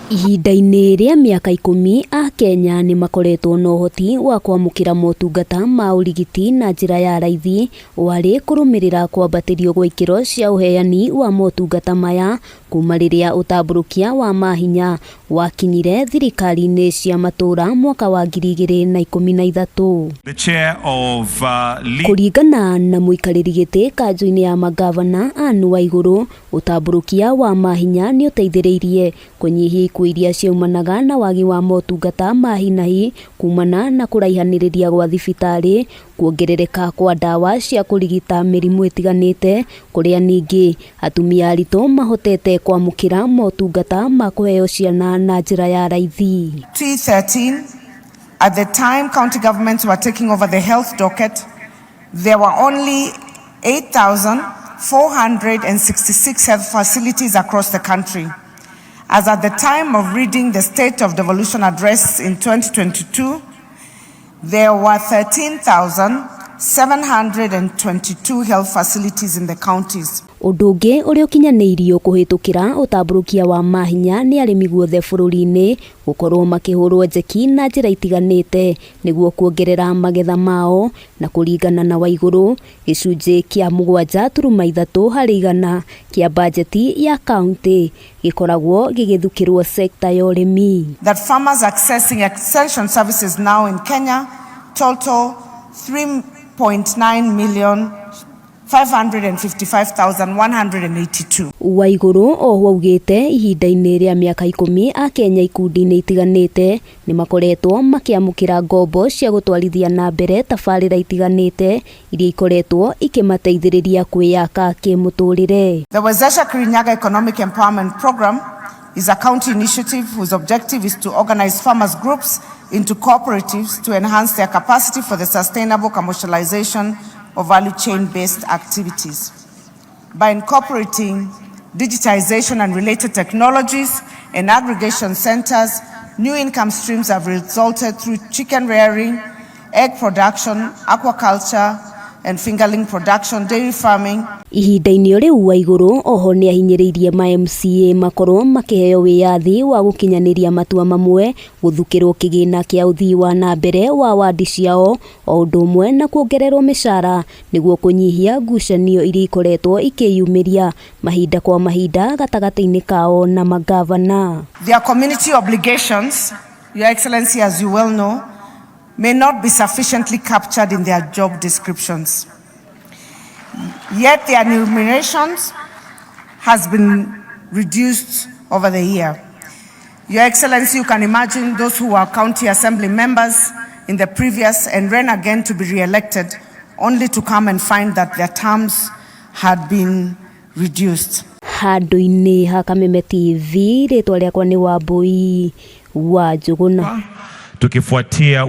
Ihinda-ini ria miaka 10 a Kenya ni makoretwo na uhoti wa kwamukira motungata ma urigiti na njira ya raithi wari kurumirira kwambatirio gwa ikiro cia uheani wa motungata maya kuma riria utamburukia wa mahinya wakinyire thirikari-ini cia matura mwaka wa 2013. Kuringana na muikariri giti kanju-ini ya magavana Ngabana Waiguru, utamburukia wa mahinya ni uteithiriirie kunyihia ikuũ iria ciaumanaga na wagi wa motungata ma hi kumana na kuraihaniriria gwa thibitari, kuongerereka kwa dawa cia kurigita mirimu itiganite, kuria ningi atumia aritu mahotete kwamukira motungata ma kuheo ciana na njira ya raithi. 2013, at the time county governments were taking over the health docket, there were only 8,466 health facilities across the country. As at the time of reading the State of Devolution Address in 2022, there were 13,722 health facilities in the counties. Udungi uri ukinyaniirio kuhitukira utamburukia wa mahinya ni arimi guothe bururi-ini gukorwo makihurwo njeki na njira itiganite niguo kuongerera magetha mao, na kuringana na Waiguru, gicunji kia 7.3 hari igana kia bajeti ya county gikoragwo gigithukirwo sekta ya urimi. That farmers accessing extension services now in Kenya total 3.9 million 555,182. Waiguru oho augite ihinda-ini ria miaka 10 a Kenya ikundi-ini itiganite ni makoretwo makiamukira ngombo cia gutwarithia na mbere tabarira itiganite iria ikoretwo ikimateithiriria kwiyaka kimuturire. The Wezesha Kirinyaga Economic Empowerment Program is a county initiative whose objective is to organize farmers groups into cooperatives to enhance their capacity for the sustainable commercialization of value chain-based activities. By incorporating digitization and related technologies and aggregation centers, new income streams have resulted through chicken rearing, egg production, aquaculture, and fingerling production, dairy farming. Ihinda-ini riu Waiguru oho ni ahinyiriirie ma MCA makorwo makiheo wiyathi wa gukinyaniria matua mamwe guthukirwo kigina kia uthii wa nambere wa wadi ciao, o undu umwe na kuongererwo mishara niguo kunyihia ngucanio iria ikoretwo ikiyumiria mahinda kwa mahinda gatagati-ini kao na magavana. Their community obligations, Your Excellency, as you well know, may not be sufficiently captured in their job descriptions. Yet their remunerations has been reduced over the year. Your Excellency, you can imagine those who were county assembly members in the previous and ran again to be re-elected, only to come and find that their terms had been reduced. Handu-ini ha Kameme TV, ritwa riakwa ni Wambui wa Njuguna. Tukifuatia